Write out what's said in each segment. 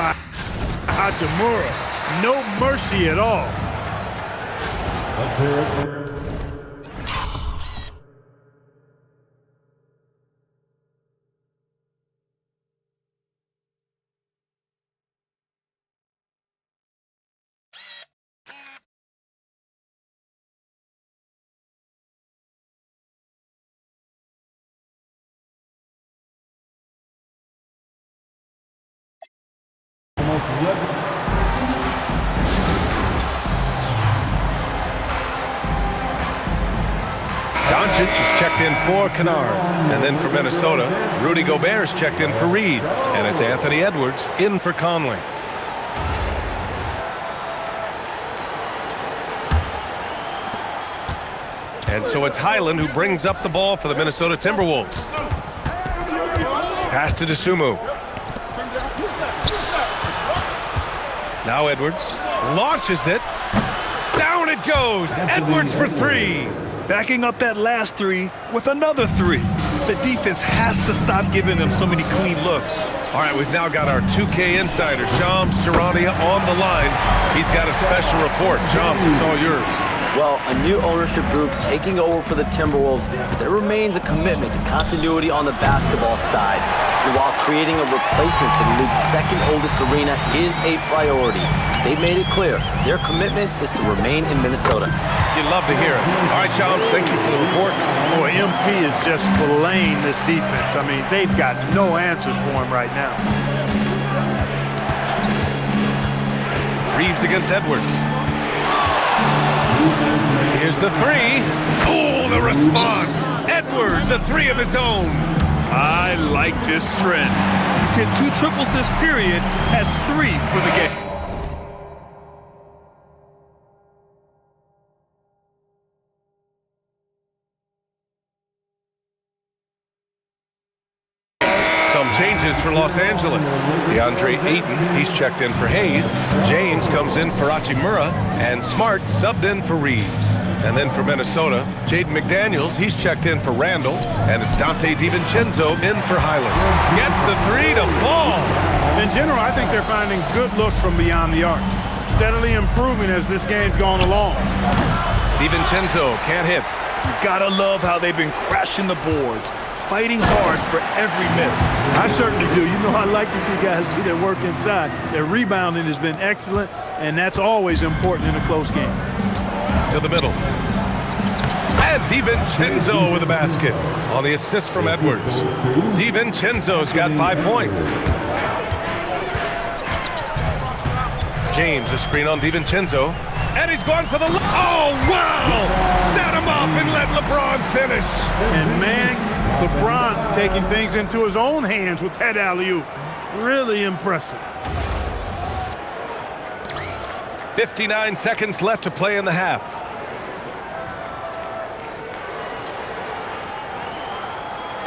my, Hachimura. No mercy at all. Doncic is checked in for Kennard. And then for Minnesota, Rudy Gobert is checked in for Reed. And it's Anthony Edwards in for Conley. And so it's Highland who brings up the ball for the Minnesota Timberwolves. Pass to Dosunmu. Now Edwards launches it. Down it goes. Edwards for three. Backing up that last three with another three. The defense has to stop giving them so many clean looks. All right, we've now got our 2K insider, Shams Charania, on the line. He's got a special report. Shams, it's all yours. Well, a new ownership group taking over for the Timberwolves. There remains a commitment to continuity on the basketball side, while creating a replacement for the league's second oldest arena is a priority. They've made it clear their commitment is to remain in Minnesota. You'd love to hear it. All right, Shams, thank you for the report. Boy, MP is just filleting this defense. I mean, they've got no answers for him right now. Reeves against Edwards. Here's the three. Oh, the response. Edwards, a three of his own. I like this trend. He's hit 2 triples this period, has 3 for the game. Some changes for Los Angeles. DeAndre Ayton, he's checked in for Hayes. James comes in for Hachimura. And Smart subbed in for Reeves. And then for Minnesota, Jaden McDaniels, he's checked in for Randall. And it's Dante DiVincenzo in for Highland. Gets the three to fall. In general, I think they're finding good looks from beyond the arc. Steadily improving as this game's gone along. DiVincenzo can't hit. You gotta love how they've been crashing the boards, fighting hard for every miss. I certainly do. You know, I like to see guys do their work inside. Their rebounding has been excellent, and that's always important in a close game. To the middle. And DiVincenzo with a basket on the assist from Edwards. DiVincenzo's got 5 points. James, a screen on DiVincenzo. And he's going for the... Oh, wow! Set him up and let LeBron finish. And, man, LeBron's taking things into his own hands with that alley-oop. Really impressive. 59 seconds left to play in the half.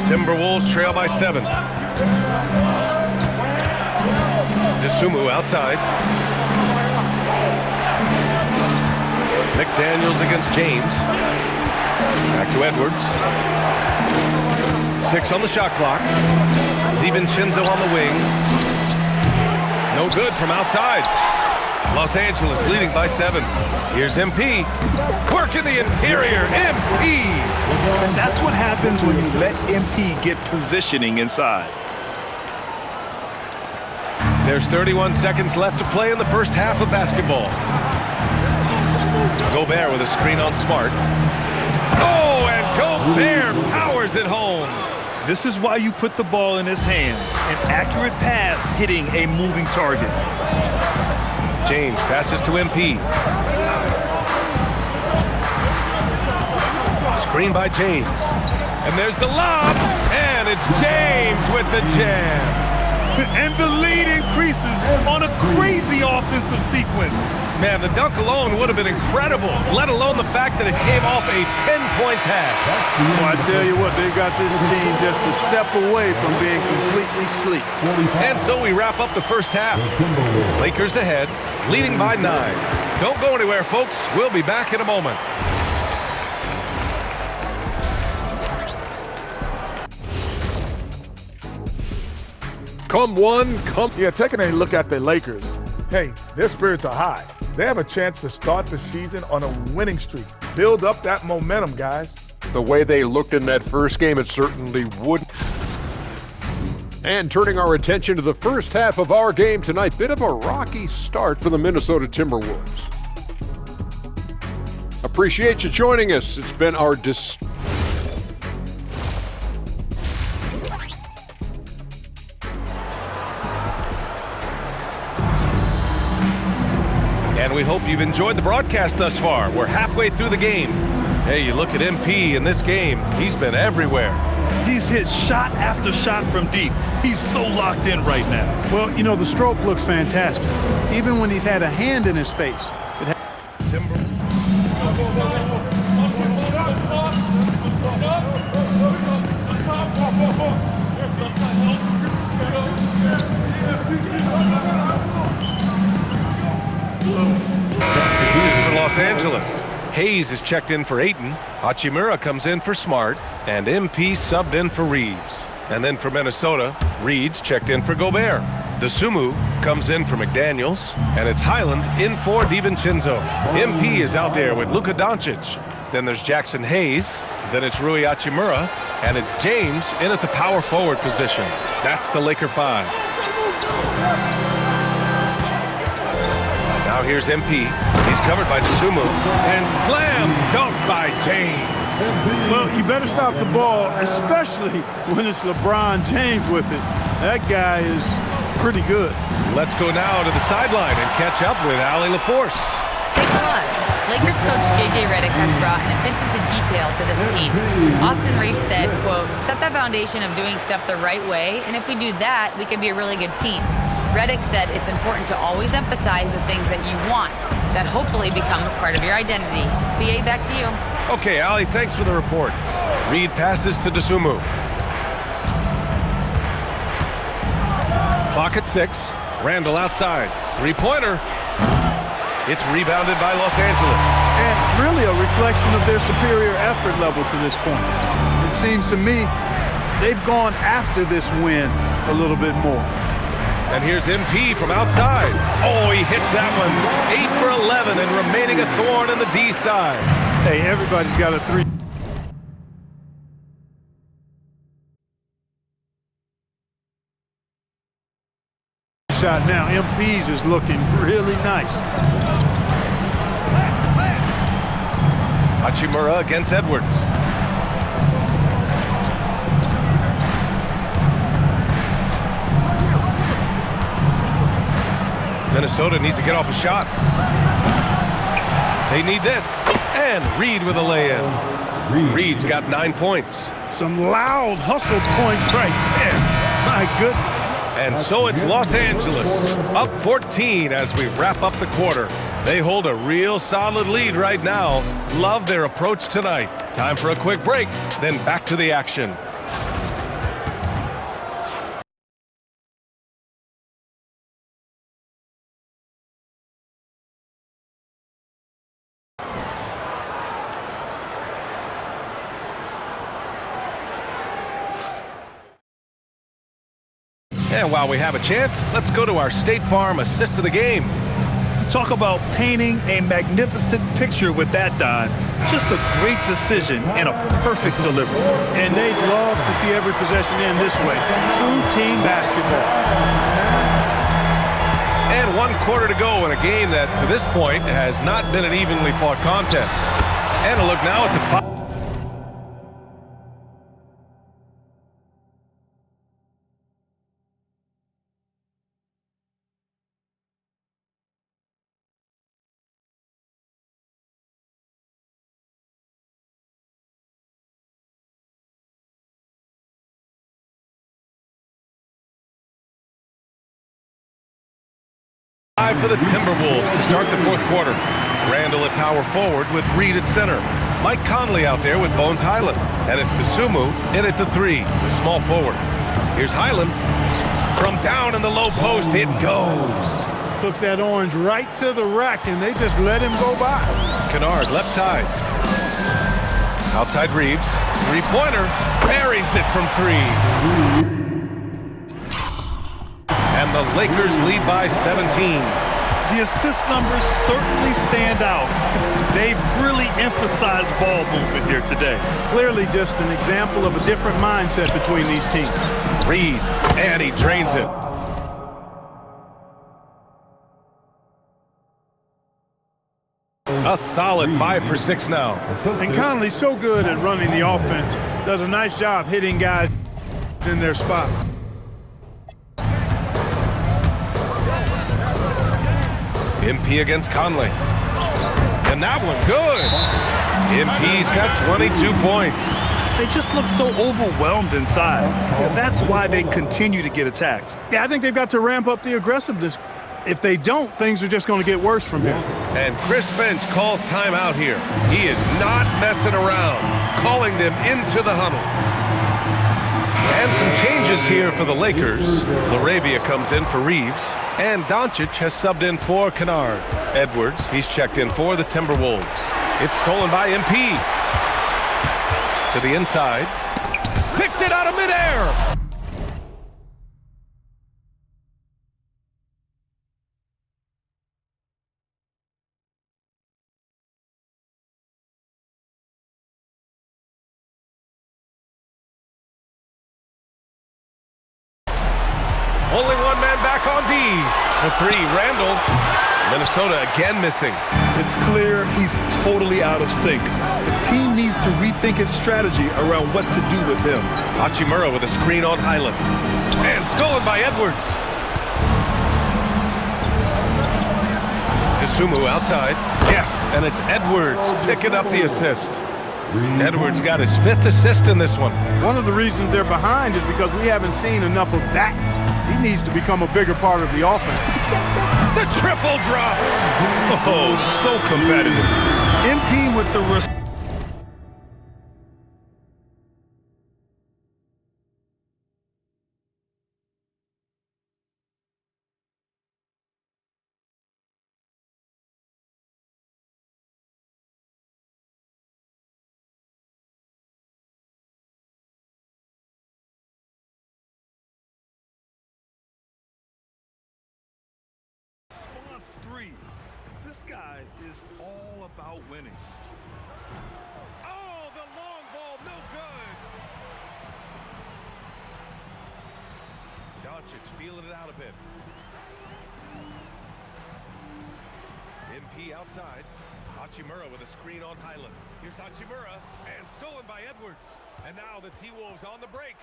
Timberwolves trail by 7. Dosunmu outside. McDaniels against James. Back to Edwards. 6 on the shot clock. DiVincenzo on the wing. No good from outside. Los Angeles leading by 7. Here's MP. Working the interior. MP. And that's what happens when you let MP get positioning inside. There's 31 seconds left to play in the first half of basketball. Gobert with a screen on Smart. Oh, and Gobert powers it home. This is why you put the ball in his hands. An accurate pass hitting a moving target. James passes to MP. Screen by James. And there's the lob. And it's James with the jam. And the lead increases on a crazy offensive sequence. Man, the dunk alone would have been incredible, let alone the fact that it came off a pinpoint pass. Well, I tell you what, they got this team just a step away from being completely sleek. And so we wrap up the first half. Lakers ahead, leading by 9. Don't go anywhere, folks. We'll be back in a moment. Come one, come... Yeah, taking a look at the Lakers. Hey, their spirits are high. They have a chance to start the season on a winning streak. Build up that momentum, guys. The way they looked in that first game, it certainly would. And turning our attention to the first half of our game tonight, bit of a rocky start for the Minnesota Timberwolves. Appreciate you joining us. It's been our And we hope you've enjoyed the broadcast thus far. We're halfway through the game. Hey, you look at MP in this game, he's been everywhere. He's hit shot after shot from deep. He's so locked in right now. Well, you know, the stroke looks fantastic. Even when he's had a hand in his face. For Los Angeles, Hayes is checked in for Ayton, Hachimura comes in for Smart, and MP subbed in for Reeves. And then for Minnesota, Reed's checked in for Gobert. Dosunmu comes in for McDaniels, and it's Highland in for DiVincenzo. MP is out there with Luka Doncic. Then there's Jackson Hayes, then it's Rui Hachimura, and it's James in at the power forward position. That's the Laker 5. Now here's MP. He's covered by Dosunmu, and slam dunk by James. Well, you better stop the ball, especially when it's LeBron James with it. That guy is pretty good. Let's go now to the sideline and catch up with Allie LaForce. Thanks a lot. Lakers coach J.J. Redick has brought an attention to detail to this team. Austin Reeves said, quote, set that foundation of doing stuff the right way, and if we do that, we can be a really good team. Redick said it's important to always emphasize the things that you want. That hopefully becomes part of your identity. B.A., back to you. Okay, Allie, thanks for the report. Reed passes to Dosunmu. Clock at 6. Randall outside. Three-pointer. It's rebounded by Los Angeles. And really a reflection of their superior effort level to this point. It seems to me they've gone after this win a little bit more. And here's MP from outside. Oh, he hits that one. 8 for 11 and remaining a thorn in the D side. Hey, everybody's got a three. Shot now. MP's is looking really nice. Hachimura against Edwards. Minnesota needs to get off a shot. They need this. And Reed with a lay-in. Reed's got 9 points. Some loud hustle points right there. My goodness. And so it's Los Angeles, up 14 as we wrap up the quarter. They hold a real solid lead right now. Love their approach tonight. Time for a quick break, then back to the action. And while we have a chance, let's go to our State Farm assist of the game. Talk about painting a magnificent picture with that dive. Just a great decision and a perfect delivery. And they'd love to see every possession end this way. True team basketball. And 1 quarter to go in a game that, to this point, has not been an evenly fought contest. And a look now at the 5. For the Timberwolves to start the 4th quarter. Randall at power forward with Reed at center. Mike Conley out there with Bones Highland. And it's Dosunmu in at the 3, the small forward. Here's Highland. From down in the low post, it goes. Took that orange right to the rack, and they just let him go by. Kennard left side. Outside Reeves. Three-pointer. Buries it from 3. and the Lakers lead by 17. The assist numbers certainly stand out. They've really emphasized ball movement here today. Clearly just an example of a different mindset between these teams. Reed, and he drains it. A solid 5 for 6 now. And Conley's so good at running the offense. Does a nice job hitting guys in their spot. MP against Conley. And that one good. MP's got 22 points. They just look so overwhelmed inside. And that's why they continue to get attacked. Yeah, I think they've got to ramp up the aggressiveness. If they don't, things are just going to get worse from here. And Chris Finch calls timeout here. He is not messing around, calling them into the huddle. And some changes here for the Lakers. Laravia comes in for Reeves. And Doncic has subbed in for Kennard. Edwards, he's checked in for the Timberwolves. It's stolen by MP. To the inside. Picked it out of midair. Only one man back on D. For 3, Randall. Minnesota again missing. It's clear he's totally out of sync. The team needs to rethink its strategy around what to do with him. Hachimura with a screen on Highland. And stolen by Edwards. Dosunmu outside. Yes, and it's Edwards picking up the assist. Edwards got his 5th assist in this one. One of the reasons they're behind is because we haven't seen enough of that. He needs to become a bigger part of the offense. The triple drop. Oh, so competitive. MP with the Response 3. This guy is all about winning. Oh, the long ball, no good. Doncic feeling it out a bit. MP outside. Hachimura with a screen on Highland. Here's Hachimura, and stolen by Edwards. And now the T-Wolves on the break.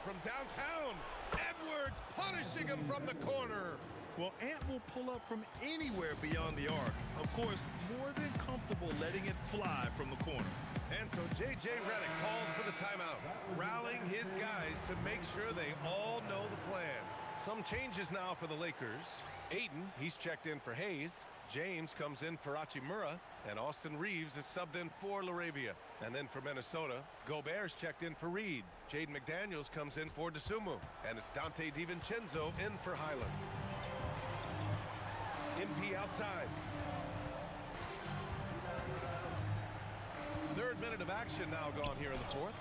From downtown, Edwards punishing him from the corner. Well, Ant will pull up from anywhere beyond the arc. Of course, more than comfortable letting it fly from the corner. And so J.J. Redick calls for the timeout, rallying his guys to make sure they all know the plan. Some changes now for the Lakers. Ayton, he's checked in for Hayes. James comes in for Hachimura, and Austin Reeves is subbed in for Laravia. And then for Minnesota, Gobert's checked in for Reed. Jaden McDaniels comes in for Dosunmu, and it's Dante DiVincenzo in for Highland. MP outside. 3rd minute of action now gone here in the 4th.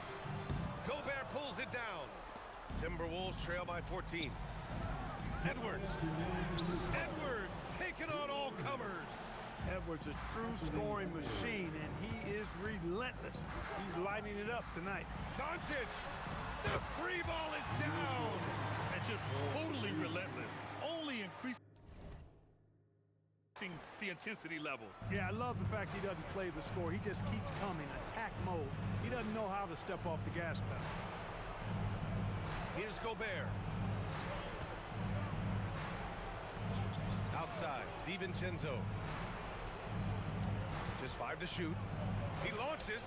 Gobert pulls it down. Timberwolves trail by 14. Edwards taking on all comers. Edwards, a true scoring machine, and he is relentless. He's lighting it up tonight. Doncic, the free ball is down. And just totally relentless. Only increasing the intensity level. Yeah, I love the fact he doesn't play the score. He just keeps coming, attack mode. He doesn't know how to step off the gas pedal. Here's Gobert. Outside, DiVincenzo. Just 5 to shoot. He launches.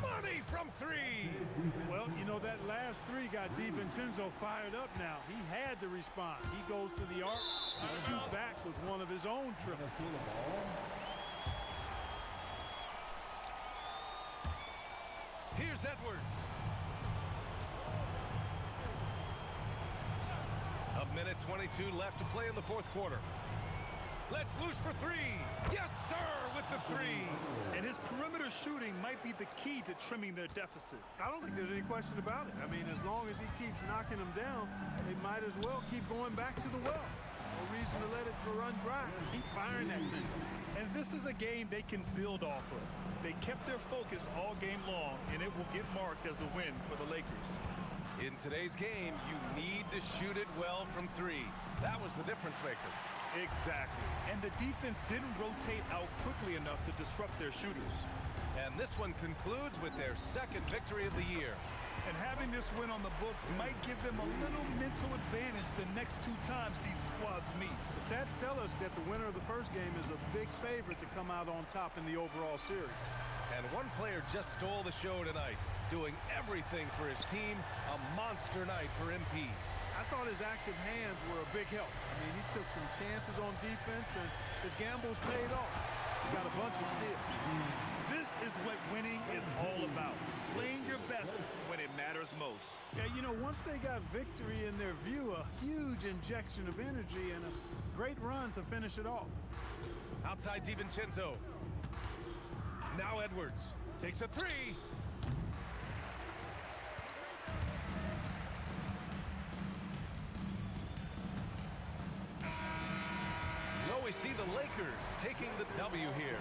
Money from 3. Well, you know, that last 3 got DiVincenzo fired up now. He had to respond. He goes to the arc and shoot back with one of his own triples. Here's Edwards. A minute 22 left to play in the 4th quarter. Let's loose for three. Yes, sir, with the three. And his perimeter shooting might be the key to trimming their deficit. I don't think there's any question about it. I mean, as long as he keeps knocking them down, they might as well keep going back to the well. No reason to let it run dry. Keep firing that thing. And this is a game they can build off of. They kept their focus all game long, and it will get marked as a win for the Lakers. In today's game, you need to shoot it well from three. That was the difference maker. Exactly. And the defense didn't rotate out quickly enough to disrupt their shooters. And this one concludes with their second victory of the year. And having this win on the books might give them a little mental advantage the next two times these squads meet. The stats tell us that the winner of the first game is a big favorite to come out on top in the overall series. And one player just stole the show tonight, doing everything for his team. A monster night for MP. I thought his active hands were a big help. I mean, he took some chances on defense, and his gambles paid off. He got a bunch of steals. This is what winning is all about. Playing your best when it matters most. Yeah, you know, once they got victory in their view, a huge injection of energy and a great run to finish it off. Outside DiVincenzo. Now Edwards takes a three. So we see the Lakers taking the W here.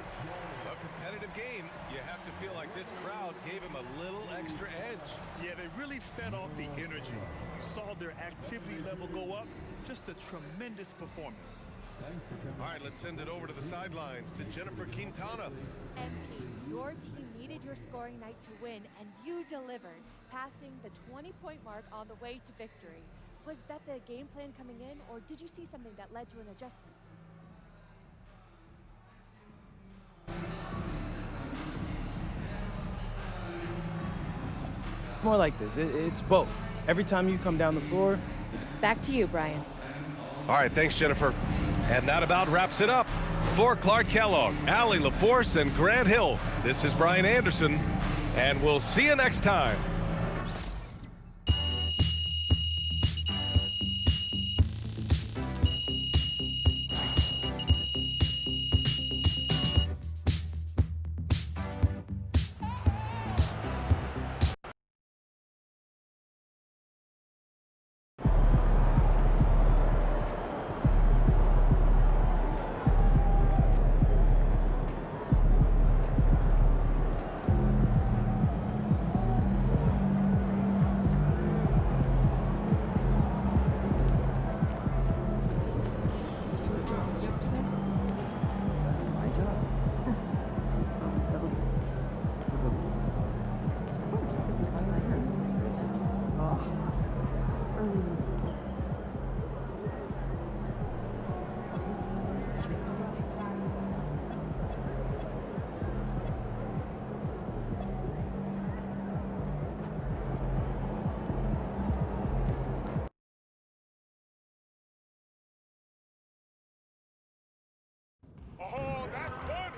A competitive game. You have to feel like this crowd gave him a little extra edge. Yeah, they really fed off the energy. You saw their activity level go up. Just a tremendous performance. All right, let's send it over to the sidelines to Jennifer Quintana. MP, your team needed your scoring night to win, and you delivered, passing the 20-point mark on the way to victory. Was that the game plan coming in, or did you see something that led to an adjustment? More like this. It's both. Every time you come down the floor. Back to you, Brian. All right, thanks, Jennifer. And that about wraps it up. For Clark Kellogg, Allie LaForce, and Grant Hill, this is Brian Anderson, and we'll see you next time. Oh, that's funny.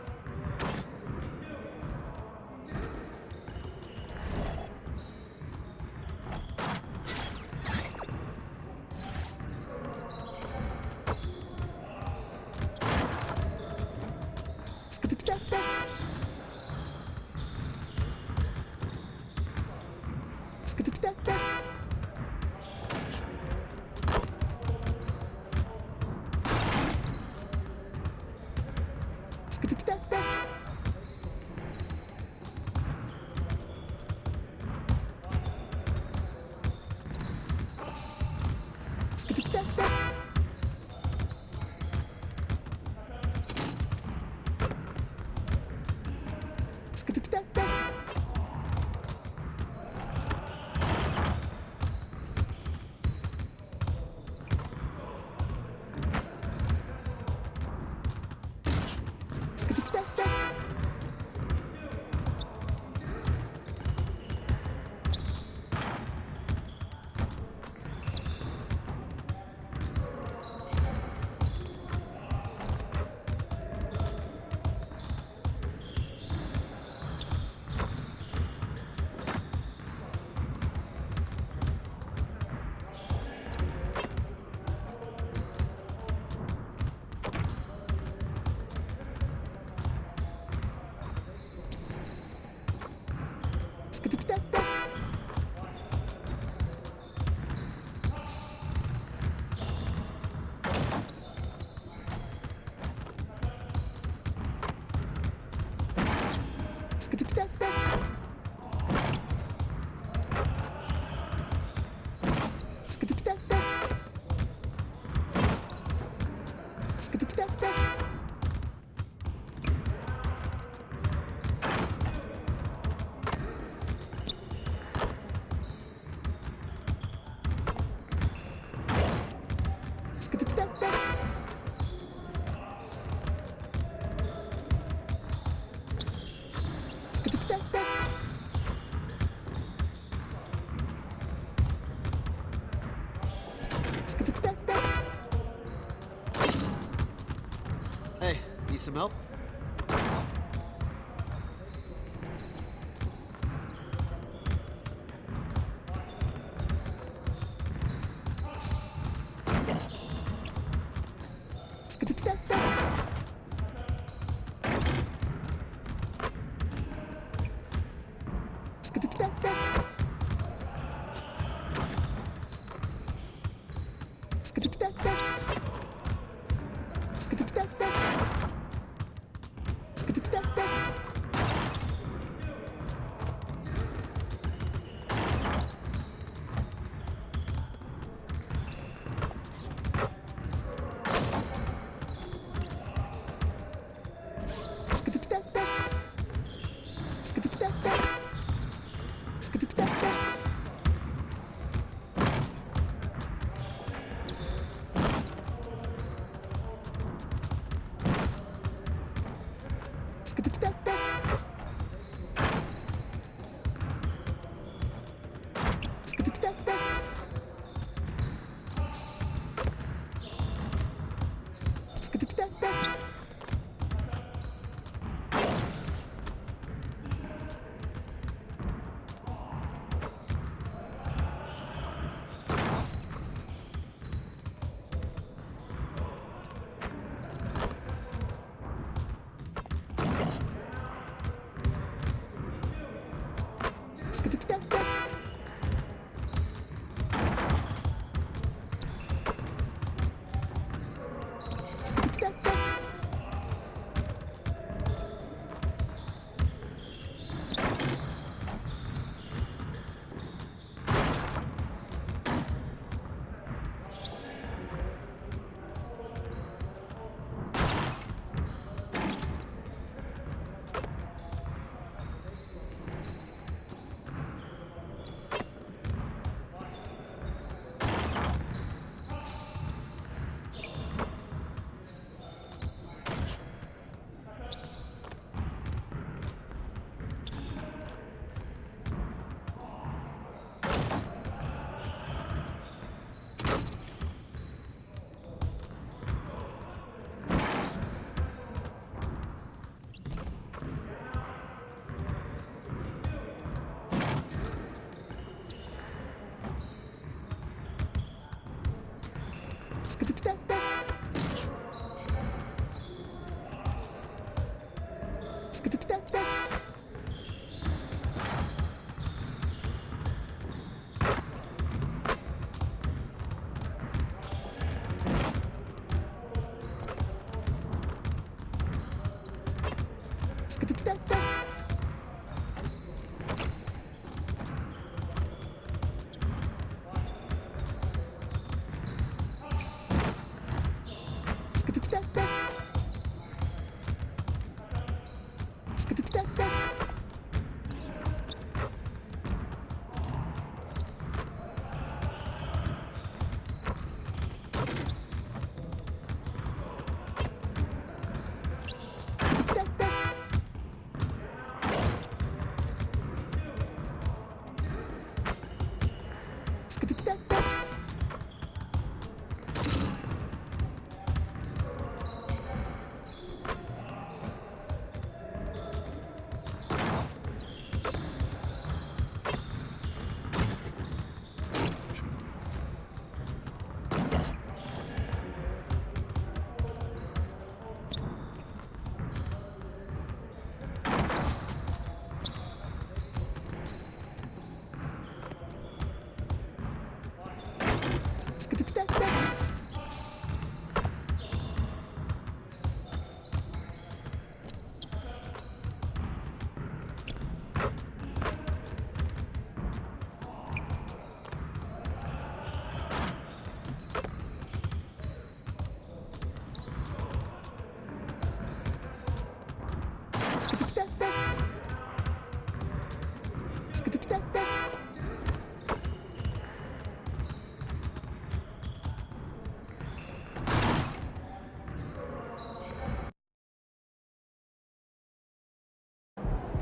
Hey, need some help?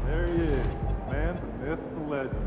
There he is, man, the myth, the legend.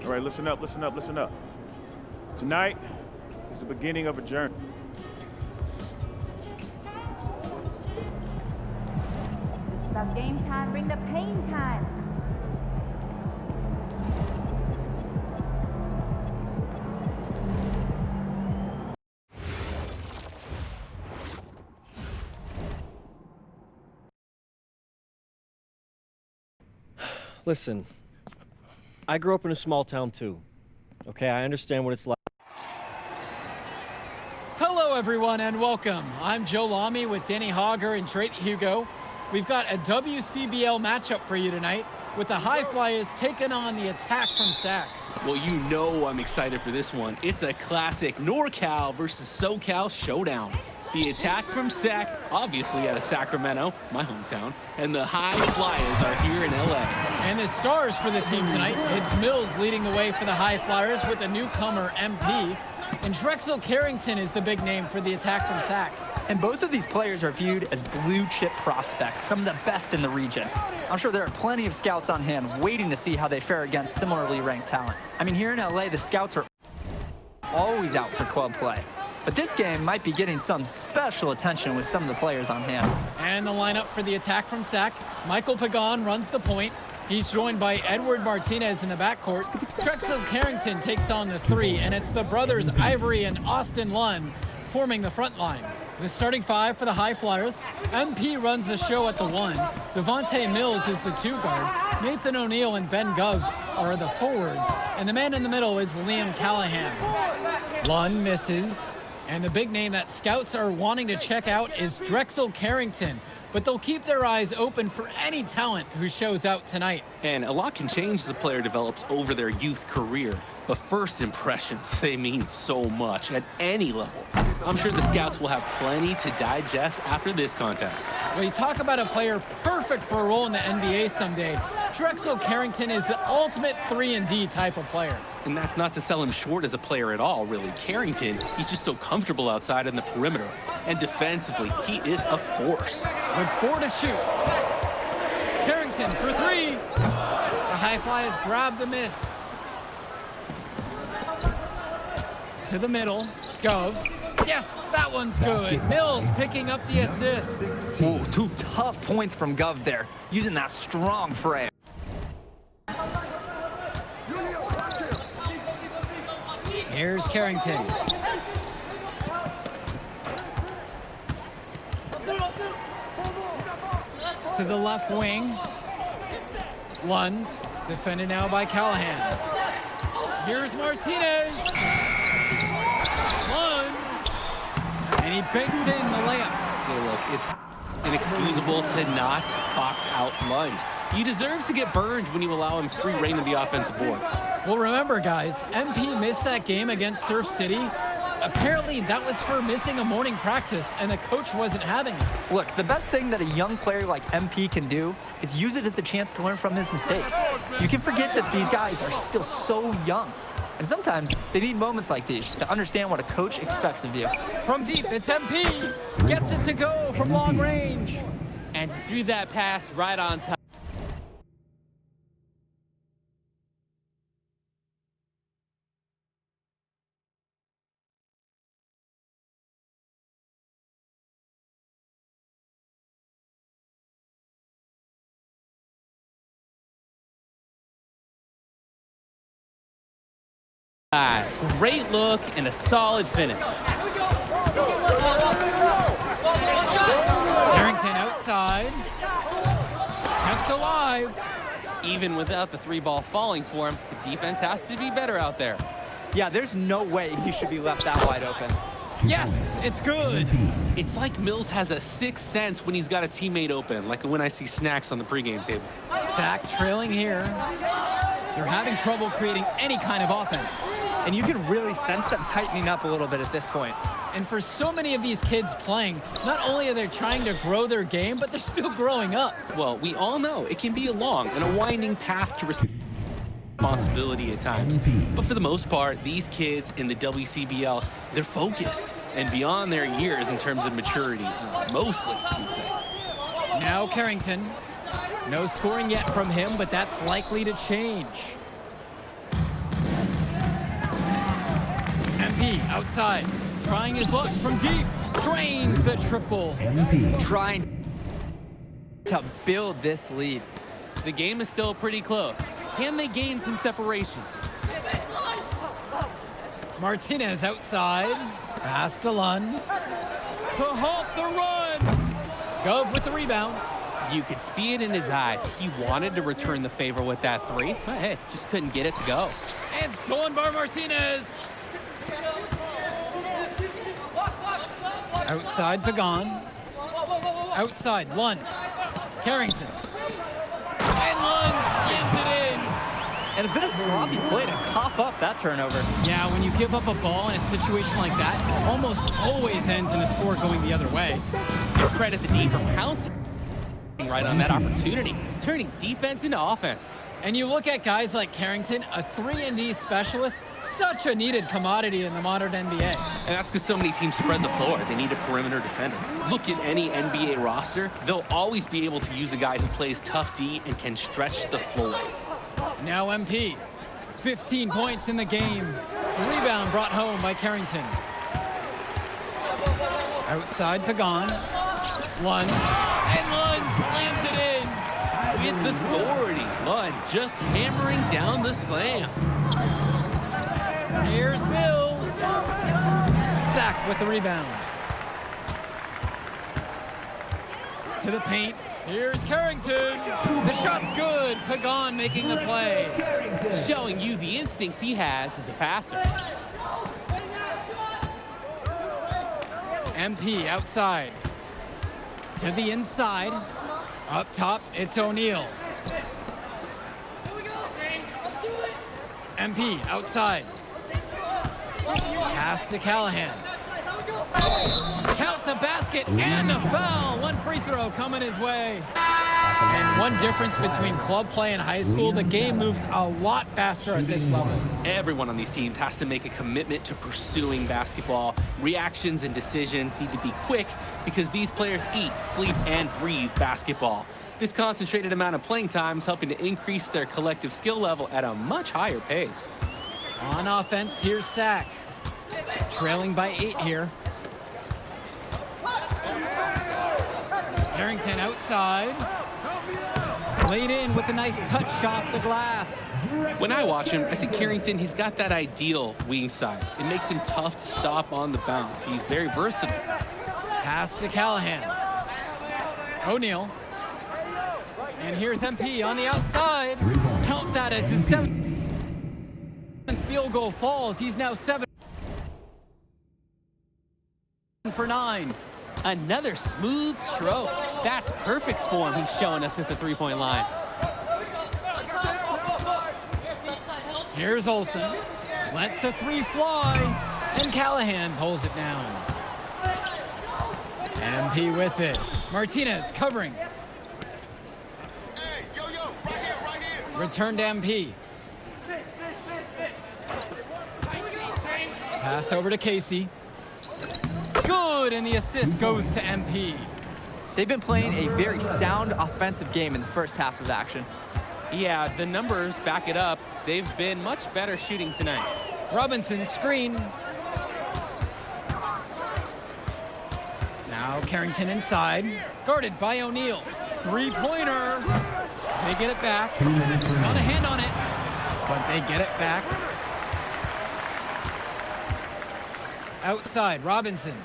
All right, listen up, listen up, listen up. Tonight is the beginning of a journey. It's about game time, bring the pain time. Listen, I grew up in a small town too. Okay, I understand what it's like. Hello everyone and welcome. I'm Joe Lamy with Danny Hogger and Drake Hugo. We've got a WCBL matchup for you tonight with the High Flyers taking on the Attack from Sac. Well, you know I'm excited for this one. It's a classic NorCal versus SoCal showdown. The Attack from Sac, obviously out of Sacramento, my hometown, and the High Flyers are here in LA. And the stars for the team tonight, it's Mills leading the way for the High Flyers with the newcomer MP. And Drexel Carrington is the big name for the Attack from Sac. And both of these players are viewed as blue chip prospects, some of the best in the region. I'm sure there are plenty of scouts on hand waiting to see how they fare against similarly ranked talent. I mean, here in LA, the scouts are always out for club play. But this game might be getting some special attention with some of the players on hand. And the lineup for the Attack from Sac, Michael Pagan runs the point. He's joined by Edward Martinez in the backcourt. Drexel Carrington takes on the three, and it's the brothers Ivory and Austin Lund forming the front line. The starting five for the High Flyers, MP runs the show at the one. Devontae Mills is the two guard. Nathan O'Neill and Ben Gov are the forwards. And the man in the middle is Liam Callahan. Lund misses. And the big name that scouts are wanting to check out is Drexel Carrington. But they'll keep their eyes open for any talent who shows out tonight. And a lot can change as a player develops over their youth career. But first impressions, they mean so much at any level. I'm sure the scouts will have plenty to digest after this contest. Well, you talk about a player perfect for a role in the NBA someday. Drexel Carrington is the ultimate 3-and-D type of player. And that's not to sell him short as a player at all, really. Carrington, he's just so comfortable outside in the perimeter. And defensively, he is a force. With 4 to shoot. Carrington for 3. The High Flyers grab the miss. To the middle, Gov. Yes, that one's good. Mills picking up the assist. Ooh, 2 tough points from Gov there, using that strong frame. Here's Carrington. To the left wing. Lund, defended now by Callahan. Here's Martinez. Lund. And he banks in the layup. Hey, look, it's inexcusable to not box out Lund. You deserve to get burned when you allow him free reign of the offensive boards. Well, remember, guys, MP missed that game against Surf City. Apparently, that was for missing a morning practice, and the coach wasn't having it. Look, the best thing that a young player like MP can do is use it as a chance to learn from his mistake. You can forget that these guys are still so young. And sometimes they need moments like these to understand what a coach expects of you. From deep, it's MP. Gets it to go from long range. And he threw that pass right on top. Great look and a solid finish. Carrington outside. Kept alive. Even without the 3-ball falling for him, the defense has to be better out there. Yeah, there's no way he should be left that wide open. Yes, it's good. It's like Mills has a sixth sense when he's got a teammate open, like when I see Snacks on the pregame table. Sack trailing here. They're having trouble creating any kind of offense. And you can really sense them tightening up a little bit at this point. And for so many of these kids playing, not only are they trying to grow their game, but they're still growing up. Well, we all know it can be a long and a winding path to responsibility at times. But for the most part, these kids in the WCBL, they're focused and beyond their years in terms of maturity, mostly, you'd say. Now Carrington. No scoring yet from him, but that's likely to change. MP outside, trying his luck from deep, drains the triple. Trying to build this lead. The game is still pretty close. Can they gain some separation? Martinez outside, pass to Lund. To halt the run. Gove with the rebound. You could see it in his eyes. He wanted to return the favor with that 3, but hey, just couldn't get it to go. And stolen by Martinez. Outside Pagan. Outside Lund. Carrington. And Lund skins it in. And a bit of sloppy play to cough up that turnover. Yeah, when you give up a ball in a situation like that, it almost always ends in a score going the other way. Give credit the D for pouncing right on that opportunity, turning defense into offense. And you look at guys like Carrington, a 3-and-D specialist, such a needed commodity in the modern NBA. And that's because so many teams spread the floor. They need a perimeter defender. Look at any NBA roster, they'll always be able to use a guy who plays tough D and can stretch the floor. Now MP, 15 points in the game. Rebound brought home by Carrington. Outside Pagan. Lund. And Lund slams it in. With authority, Lund just hammering down the slam. Here's Mills. Sack with the rebound. To the paint. Here's Carrington. The shot's good. Pagan making the play. Showing you the instincts he has as a passer. MP outside. To the inside. Up top, it's O'Neal. MP outside. Pass to Callahan. Count the basket and the foul. One free throw coming his way. And one difference between club play and high school, the game moves a lot faster at this level. Everyone on these teams has to make a commitment to pursuing basketball. Reactions and decisions need to be quick because these players eat, sleep, and breathe basketball. This concentrated amount of playing time is helping to increase their collective skill level at a much higher pace. On offense, here's Sack. Trailing by 8 here. Carrington outside. Laid in with a nice touch off the glass. When I watch him, I see Carrington, he's got that ideal wing size. It makes him tough to stop on the bounce. He's very versatile. Pass to Callahan. O'Neal. And here's MP on the outside. Count that as his 7th field goal falls. He's now 7 for 9. Another smooth stroke. That's perfect form he's showing us at the three-point line. Here's Olsen. Lets the 3 fly. And Callahan pulls it down. MP with it. Martinez covering. Return to MP. Pass over to Casey. Good, and the assist goes to MP. They've been playing a very sound offensive game in the first half of action. Yeah, the numbers back it up. They've been much better shooting tonight. Robinson screen. Now Carrington inside, guarded by O'Neal. 3-pointer. They get it back. Not a hand on it, but they get it back. Outside, Robinson.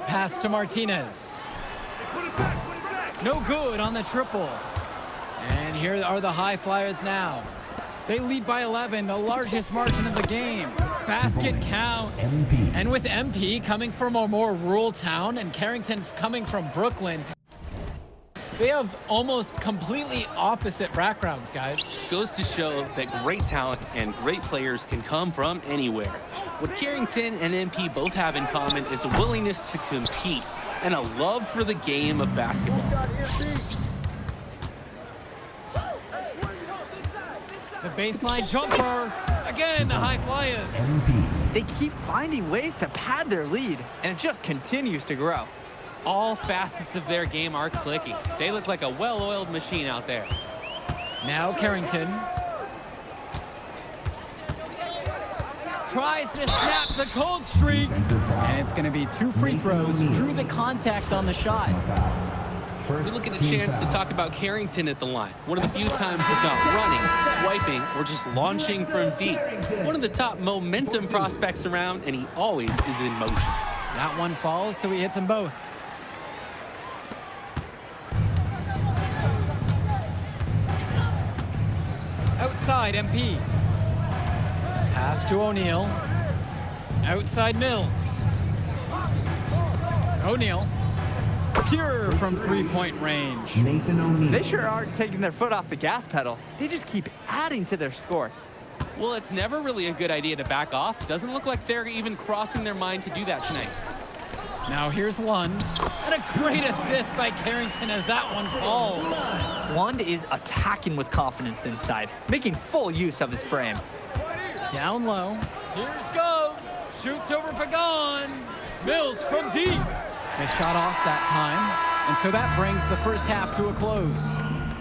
Pass to Martinez. No good on the triple. And here are the High Flyers now. They lead by 11, the largest margin of the game. Basket count. And with MP coming from a more rural town and Carrington coming from Brooklyn, they have almost completely opposite backgrounds, guys. Goes to show that great talent and great players can come from anywhere. What Carrington and MP both have in common is a willingness to compete and a love for the game of basketball. The baseline jumper. Again, the High Flyers. They keep finding ways to pad their lead, and it just continues to grow. All facets of their game are clicking. They look like a well-oiled machine out there. Now Carrington. Tries to snap the cold streak. And it's going to be 2 free throws. Drew the contact on the shot. We look at the chance to talk about Carrington at the line. One of the few times he's not running, swiping, or just launching from deep. One of the top momentum prospects around, and he always is in motion. That one falls, so he hits them both. Outside, MP. Pass to O'Neal. Outside, Mills. O'Neal. Pure from three-point range. Nathan O'Neal. They sure aren't taking their foot off the gas pedal. They just keep adding to their score. Well, it's never really a good idea to back off. Doesn't look like they're even crossing their mind to do that tonight. Now here's Lund. And a great assist by Carrington as that one falls. Lund is attacking with confidence inside, making full use of his frame. Down low. Here's Gove. Shoots over Pagan. Mills from deep. They shot off that time, and so that brings the first half to a close.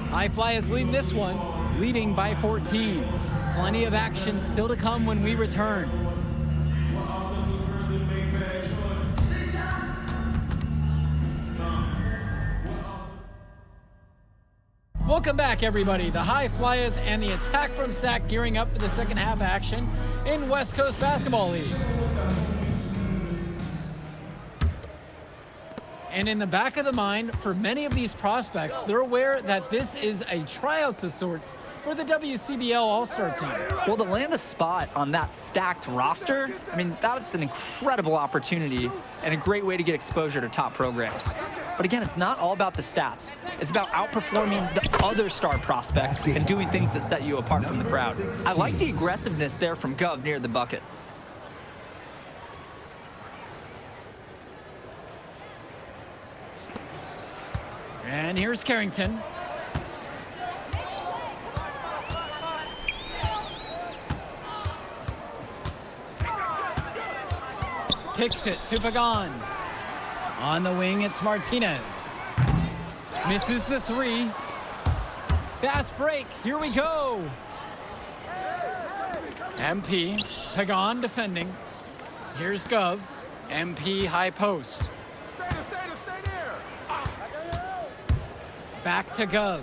High Flyers lead this one, leading by 14. Plenty of action still to come when we return. Welcome back, everybody. The High Flyers and the attack from Sac gearing up for the second half action in West Coast Basketball League. And in the back of the mind, for many of these prospects, they're aware that this is a tryout of sorts for the WCBL All-Star team. Well, to land a spot on that stacked roster, I mean, that's an incredible opportunity and a great way to get exposure to top programs. But again, it's not all about the stats. It's about outperforming the other star prospects and doing things that set you apart from the crowd. I like the aggressiveness there from Gov near the bucket. And here's Carrington. Kicks it to Pagan. On the wing, it's Martinez. Misses the three. Fast break. Here we go. MP. Pagan defending. Here's Gov. MP high post. Back to Gov.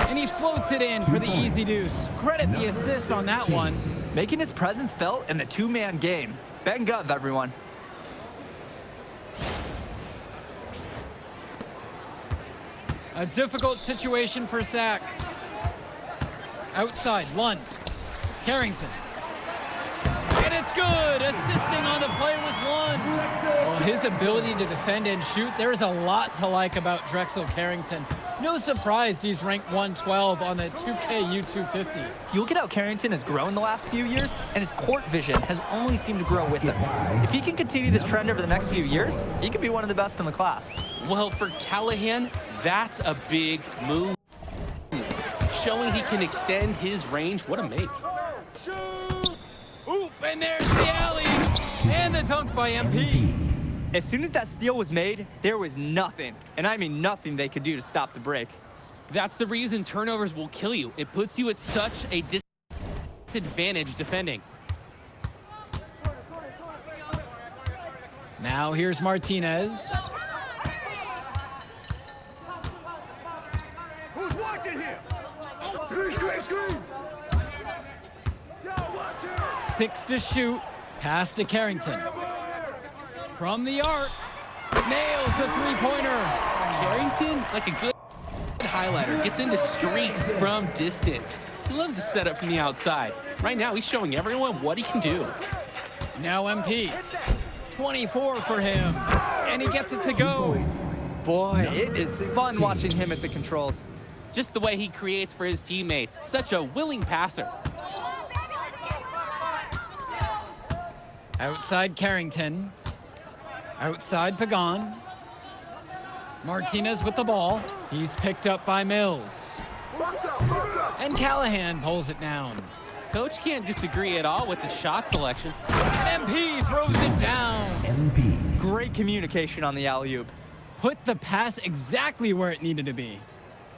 And he floats it in for the easy deuce. Credit the assist on that one. Making his presence felt in the two-man game. Ben Gov, everyone. A difficult situation for Sac. Outside, Lund. Carrington. And it's good. Assisting on the play was Lund. Well, his ability to defend and shoot, there's a lot to like about Drexel Carrington. No surprise he's ranked 112 on the 2K U250. You look at how Carrington has grown the last few years, and his court vision has only seemed to grow with him. If he can continue this trend over the next few years, he could be one of the best in the class. Well, for Callahan, that's a big move. Showing he can extend his range. What a make. Oop, and there's the alley. And the dunk by MP. As soon as that steal was made, there was nothing, and I mean nothing they could do to stop the break. That's the reason turnovers will kill you. It puts you at such a disadvantage defending. Now here's Martinez. Who's watching here? Screen. 6 to shoot. Pass to Carrington. From the arc, nails the three-pointer. Carrington, like a good highlighter, gets into streaks from distance. He loves to set up from the outside. Right now, he's showing everyone what he can do. Now MP. 24 for him, and he gets it to go. Boy, it is fun watching him at the controls. Just the way he creates for his teammates. Such a willing passer. Outside Carrington. Outside Pagan. Martinez with the ball. He's picked up by Mills. And Callahan pulls it down. Coach can't disagree at all with the shot selection. And MP throws it down. Great communication on the alley-oop. Put the pass exactly where it needed to be.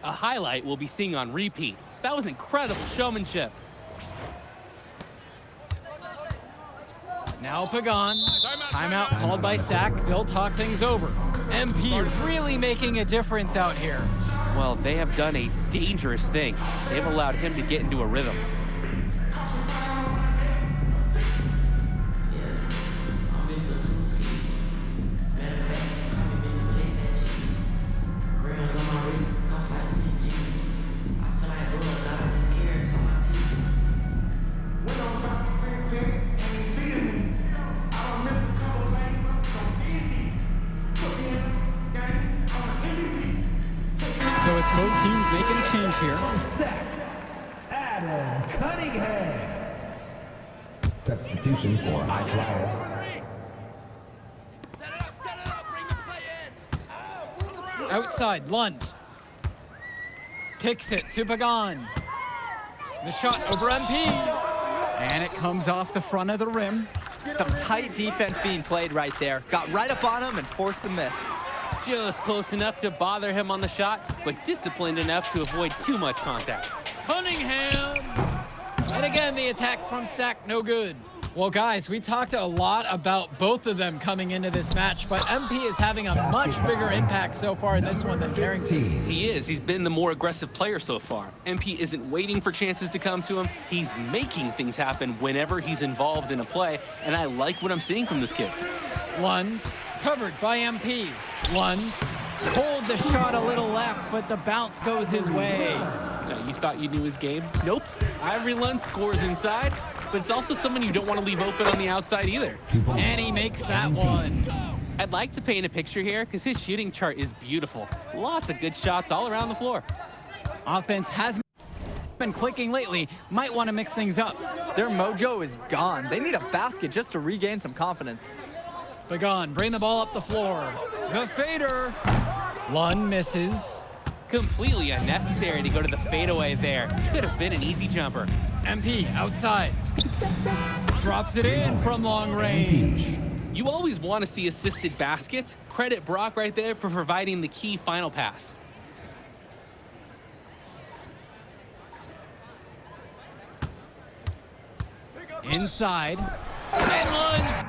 A highlight we'll be seeing on repeat. That was incredible showmanship. Now Pagan. Timeout called by Sack. They'll talk things over. MP really making a difference out here. Well, they have done a dangerous thing. They've allowed him to get into a rhythm. So it's both teams making a change here. Adam Cunningham. Substitution for High Flyers. Outside, Lund. Kicks it to Pagan. The shot over MP. And it comes off the front of the rim. Some tight defense being played right there. Got right up on him and forced the miss. Just close enough to bother him on the shot, but disciplined enough to avoid too much contact. Cunningham! And again, the attack from Sack, no good. Well, guys, we talked a lot about both of them coming into this match, but MP is having a much bigger impact so far in this one than Carrington. He is. He's been the more aggressive player so far. MP isn't waiting for chances to come to him. He's making things happen whenever he's involved in a play, and I like what I'm seeing from this kid. Lund, covered by MP. Lund, pulled the shot a little left, but the bounce goes his way. You thought you knew his game? Nope. Ivory Lund scores inside, but it's also someone you don't want to leave open on the outside either. And he makes that one. I'd like to paint a picture here because his shooting chart is beautiful. Lots of good shots all around the floor. Offense has been clicking lately. Might want to mix things up. Their mojo is gone. They need a basket just to regain some confidence. Pagan, bring the ball up the floor. The fader. Lund misses. Completely unnecessary to go to the fadeaway there. Could have been an easy jumper. MP outside. Drops it in from long range. You always want to see assisted baskets. Credit Brock right there for providing the key final pass. Inside. And Lund.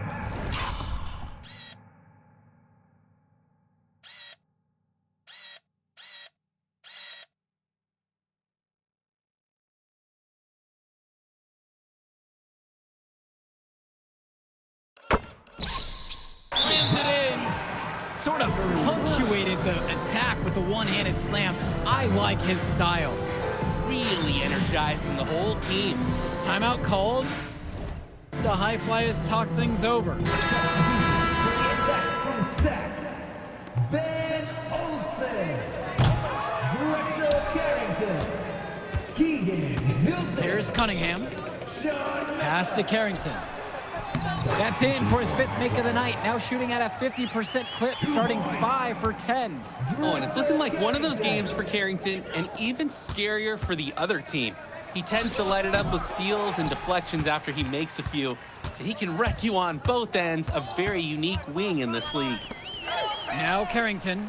Slams it in. Sort of punctuated the attack with the one-handed slam. I like his style. Really energizing the whole team. Timeout called. The High Flyers talk things over. Ben Olsen. Drexel Carrington. Keegan Hilton. Here's Cunningham. Pass to Carrington. That's in for his fifth make of the night. Now shooting at a 50% clip, starting 5 for 10. Oh, and it's looking like one of those games for Carrington, and even scarier for the other team. He tends to light it up with steals and deflections after he makes a few, and he can wreck you on both ends. A very unique wing in this league. Now Carrington.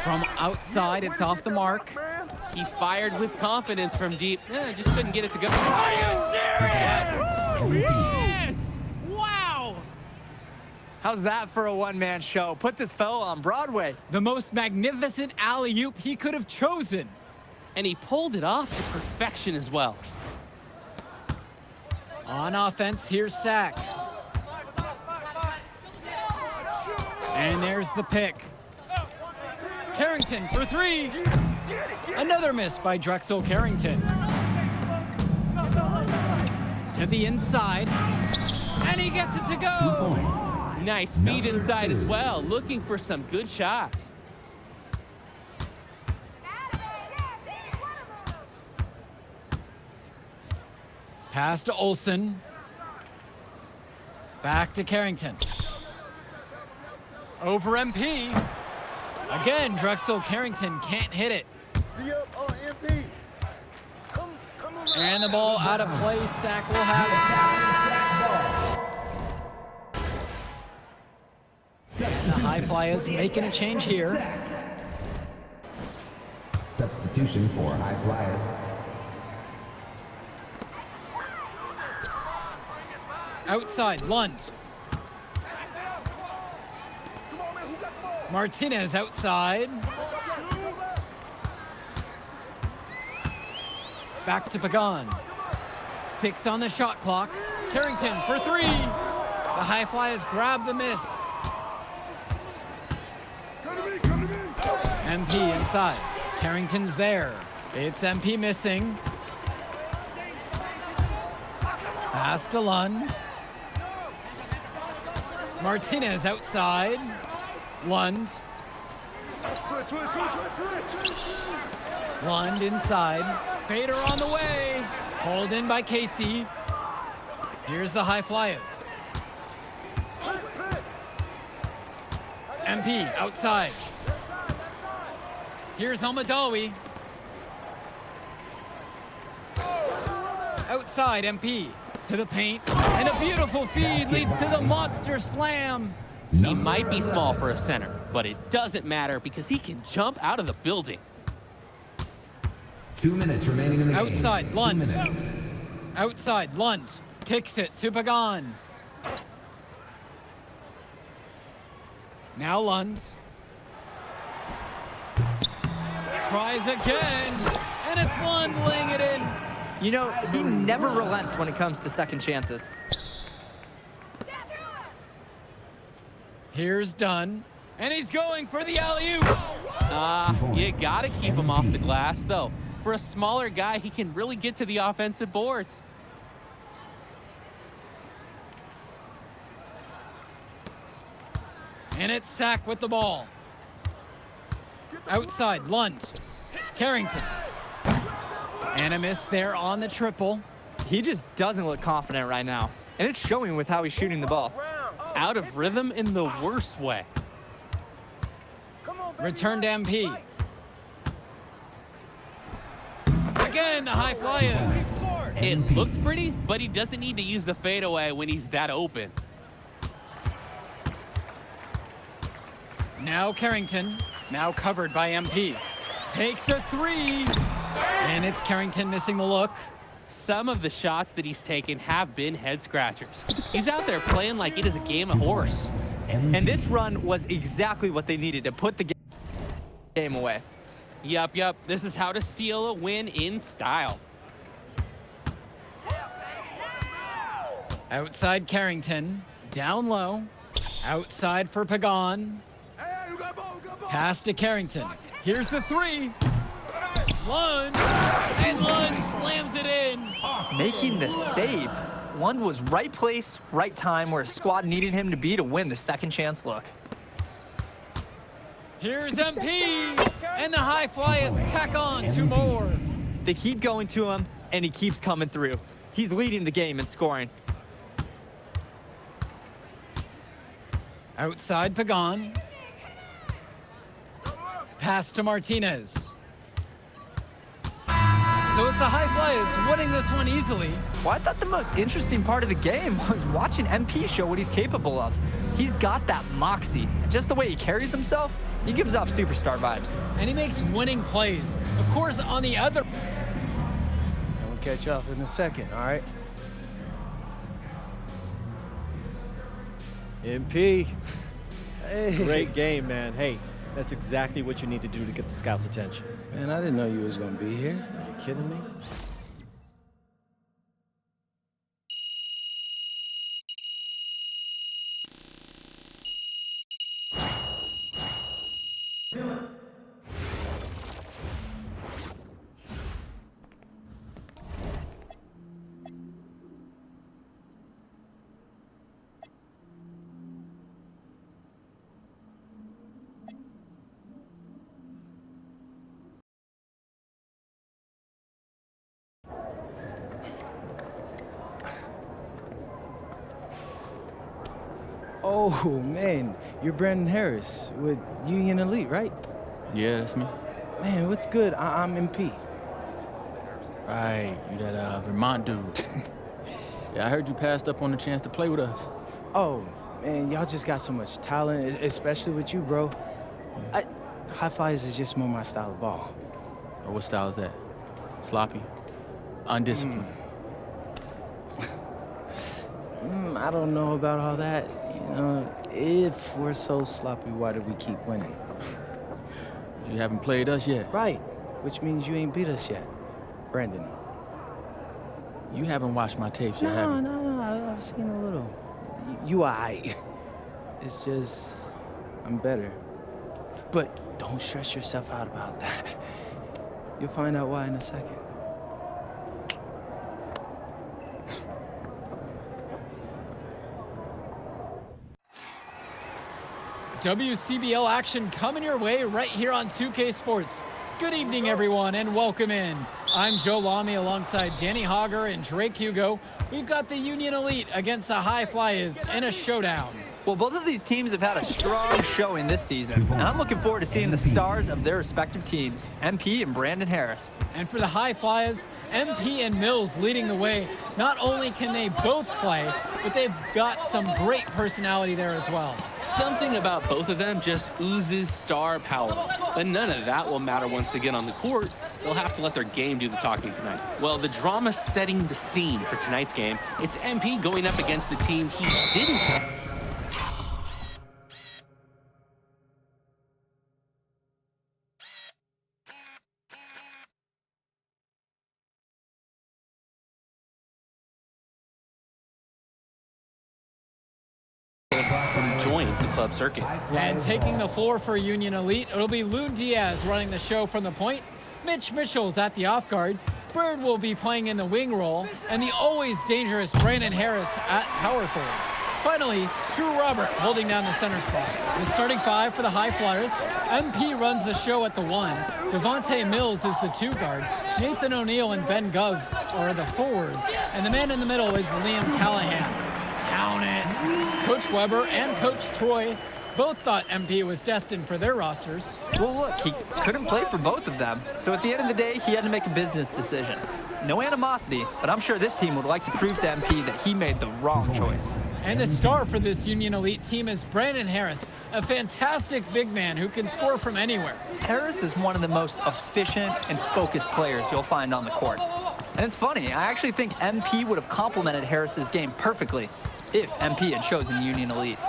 From outside, it's off the mark. He fired with confidence from deep. Just couldn't get it to go. Are you serious? Yes! Wow! How's that for a one-man show? Put this fellow on Broadway. The most magnificent alley-oop he could have chosen. And he pulled it off to perfection as well. On offense, here's Sack. And there's the pick. Carrington for three. Another miss by Drexel Carrington. To the inside. And he gets it to go. 2 points. Nice feed inside as well, looking for some good shots. Pass to Olsen. Back to Carrington. Over MP. Again, Drexel Carrington can't hit it. And the ball out of play. Sack will have it. The High Flyers making a change here. Substitution for High Flyers. Outside, Lund. Martinez outside. Back to Pagan. 6 on the shot clock. Carrington for three. The High Flyers grab the miss. MP inside. Carrington's there. It's MP missing. Pass to Lund. Martinez outside. Lund. Lund inside. Fader on the way. Hauled in by Casey. Here's the High Flyers. MP outside. Here's Almadawi. Outside MP to the paint. And a beautiful feed leads to the monster slam. He might be small for a center, but it doesn't matter because he can jump out of the building. 2 minutes remaining in the game. Outside, Lund. 2 minutes. Outside, Lund. Kicks it to Pagan. Now Lund. Tries again. And it's Lund laying it in. You know, he never relents when it comes to second chances. Here's Dunn. And he's going for the alley-oop. You gotta keep him off the glass, though. For a smaller guy, he can really get to the offensive boards. And it's Sack with the ball. Outside, Lund. Carrington. And a miss there on the triple. He just doesn't look confident right now. And it's showing with how he's shooting the ball. Out of rhythm in the worst way. Return to MP. Again, the High Flyers. It looks pretty, but he doesn't need to use the fadeaway when he's that open. Now Carrington, now covered by MP. Takes a three. And it's Carrington missing the look. Some of the shots that he's taken have been head scratchers. He's out there playing like it is a game of horse. And this run was exactly what they needed to put the game away. Yup. This is how to seal a win in style. Outside Carrington, down low. Outside for Pagan. Pass to Carrington. Here's the three. Lund. And Lund slams it in. Making the save. Lund was right place, right time where his squad needed him to be to win the second chance look. Here's MP. And the High Flyers tack on 2 more. They keep going to him, and he keeps coming through. He's leading the game in scoring. Outside Pagan. Pass to Martinez. So it's the High Flyers winning this one easily. Well, I thought the most interesting part of the game was watching MP show what he's capable of. He's got that moxie. Just the way he carries himself, he gives off superstar vibes. And he makes winning plays. Of course, on the other... We'll catch up in a second, all right? MP. Hey. Great game, man. Hey, that's exactly what you need to do to get the scouts' attention. Man, I didn't know you was gonna be here. Are you kidding me? Oh, man, you're Brandon Harris with Union Elite, right? Yeah, that's me. Man, what's good? I'm MP. Right, you that Vermont dude. Yeah, I heard you passed up on the chance to play with us. Oh, man, y'all just got so much talent, especially with you, bro. High Flyers is just more my style of ball. Oh, what style is that? Sloppy? Undisciplined? I don't know about all that. You know, if we're so sloppy, why do we keep winning? You haven't played us yet. Right, which means you ain't beat us yet, Brandon. You haven't watched my tapes yet, have you? No, I've seen a little. You aight. It's just, I'm better. But don't stress yourself out about that. You'll find out why in a second. WCBL action coming your way right here on 2K Sports. Good evening, everyone, and welcome in. I'm Joe Lamy alongside Danny Hogger and Drake Hugo. We've got the Union Elite against the High Flyers in a showdown. Well, both of these teams have had a strong showing this season, and I'm looking forward to seeing the stars of their respective teams, MP and Brandon Harris. And for the High Flyers, MP and Mills leading the way. Not only can they both play, but they've got some great personality there as well. Something about both of them just oozes star power. But none of that will matter once they get on the court. They'll have to let their game do the talking tonight. Well, the drama setting the scene for tonight's game, it's MP going up against the team he didn't play. Joined the club circuit. And taking the floor for Union Elite, it'll be Lou Diaz running the show from the point. Mitch Mitchell's at the off guard. Bird will be playing in the wing role, and the always dangerous Brandon Harris at power forward. Finally, Drew Robert holding down the center spot. The starting five for the High Flyers. MP runs the show at the 1. Devontae Mills is the 2 guard. Nathan O'Neill and Ben Gov are the forwards. And the man in the middle is Liam Callahan. Count it. Coach Weber and Coach Troy both thought MP was destined for their rosters. Well, look, he couldn't play for both of them. So at the end of the day, he had to make a business decision. No animosity, but I'm sure this team would like to prove to MP that he made the wrong choice. And the star for this Union Elite team is Brandon Harris, a fantastic big man who can score from anywhere. Harris is one of the most efficient and focused players you'll find on the court. And it's funny, I actually think MP would have complemented Harris's game perfectly if MP had chosen Union Elite.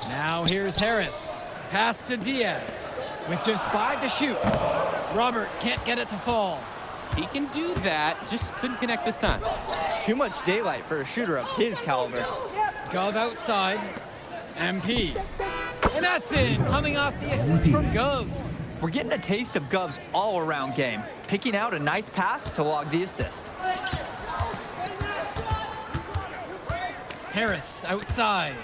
Now here's Harris. Pass to Diaz. With just 5 to shoot. Robert can't get it to fall. He can do that, just couldn't connect this time. Too much daylight for a shooter of his caliber. Gov outside. MP. And that's in, coming off the assist from Gov. We're getting a taste of Gov's all-around game, picking out a nice pass to log the assist. Harris outside.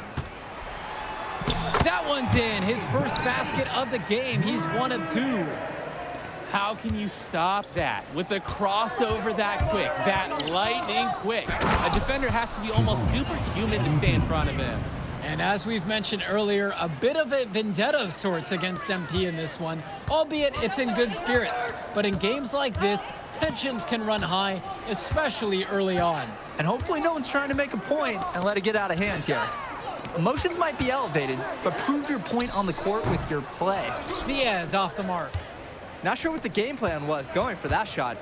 That one's in, his first basket of the game. He's 1 of 2. How can you stop that with a crossover that quick, that lightning quick? A defender has to be almost superhuman to stay in front of him. And as we've mentioned earlier, a bit of a vendetta of sorts against MP in this one, albeit it's in good spirits. But in games like this, tensions can run high, especially early on. And hopefully no one's trying to make a point and let it get out of hand here. Emotions might be elevated, but prove your point on the court with your play. Diaz off the mark. Not sure what the game plan was going for that shot.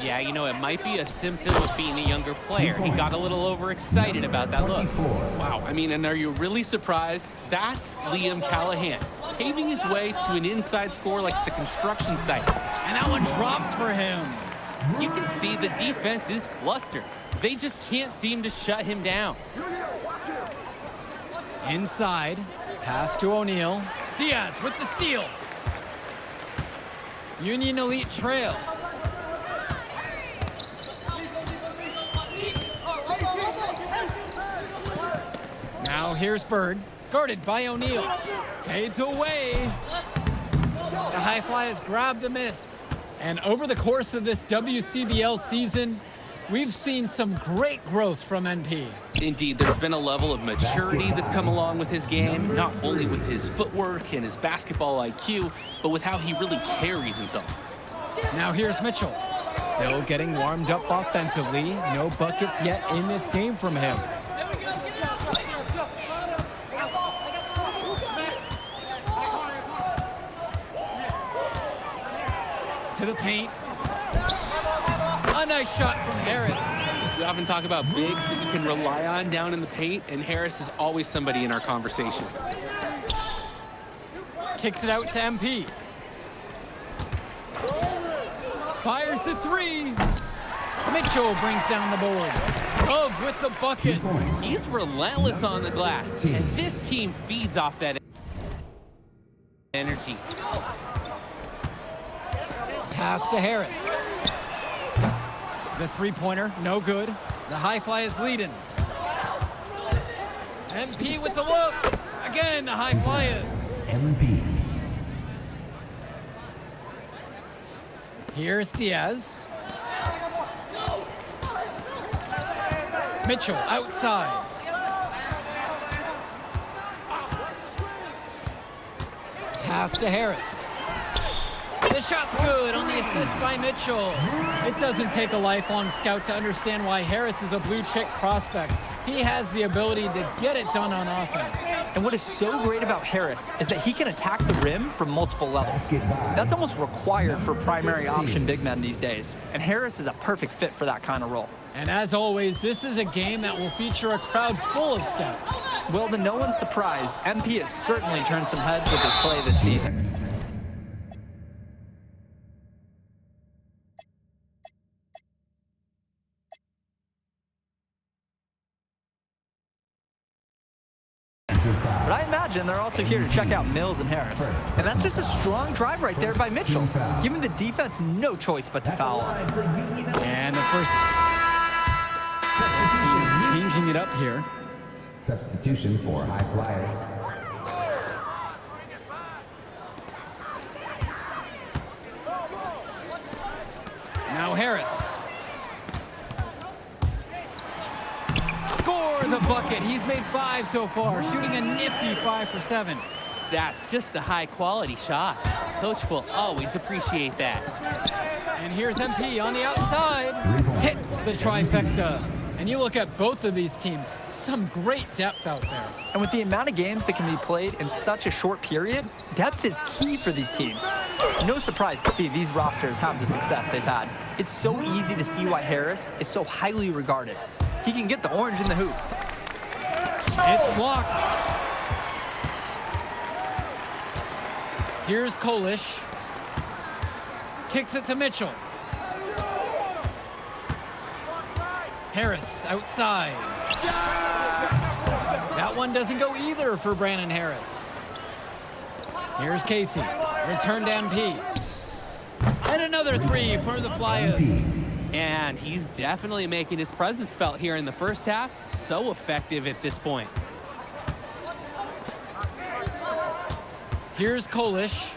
Yeah, you know, it might be a symptom of being a younger player. He got a little overexcited about that look. Wow, I mean, and are you really surprised? That's Liam Callahan, paving his way to an inside score like it's a construction site. And that one drops for him. You can see the defense is flustered. They just can't seem to shut him down. Inside, pass to O'Neill. Diaz with the steal. Union Elite trail. Now here's Bird, guarded by O'Neill. Fades away. The High Flyers grab the miss. And over the course of this WCBL season, We've seen some great growth from NP. Indeed, there's been a level of maturity that's come along with his game, not only with his footwork and his basketball IQ, but with how he really carries himself. Now here's Mitchell. Still getting warmed up offensively. No buckets yet in this game from him. To the paint. A nice shot from Harris. We often talk about bigs that you can rely on down in the paint, and Harris is always somebody in our conversation. Kicks it out to MP. Fires the three. Mitchell brings down the board. Love with the bucket. He's relentless on the glass, and this team feeds off that energy. Pass to Harris. The three-pointer, no good. The high fly is leading. MP with the look. Again, the high fly is. MP. Here's Diaz. Mitchell outside. Pass to Harris. The shot's good on the assist by Mitchell. It doesn't take a lifelong scout to understand why Harris is a blue chip prospect. He has the ability to get it done on offense. And what is so great about Harris is that he can attack the rim from multiple levels. That's almost required for primary option big men these days. And Harris is a perfect fit for that kind of role. And as always, this is a game that will feature a crowd full of scouts. Well, to no one's surprise, MP has certainly turned some heads with his play this season. But I imagine they're also here to check out Mills and Harris. And that's just a strong drive right there by Mitchell, giving the defense no choice but to foul. And the first... changing it up here. Substitution for High Flyers. Now Harris. Score the bucket. He's made 5 so far, shooting a nifty 5 for 7. That's just a high-quality shot. Coach will always appreciate that. And here's MP on the outside. Hits the trifecta. And you look at both of these teams, some great depth out there. And with the amount of games that can be played in such a short period, depth is key for these teams. No surprise to see these rosters have the success they've had. It's so easy to see why Harris is so highly regarded. He can get the orange in the hoop. It's blocked. Here's Kolish. Kicks it to Mitchell. Harris outside. That one doesn't go either for Brandon Harris. Here's Casey. Return to MP. And another 3 for the Flyers. And he's definitely making his presence felt here in the first half. So effective at this point. Here's Kolish.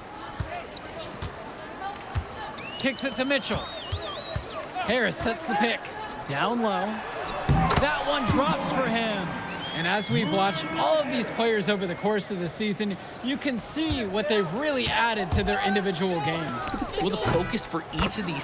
Kicks it to Mitchell. Harris sets the pick. Down low. That one drops for him. And as we've watched all of these players over the course of the season, you can see what they've really added to their individual games. Well, the focus for each of these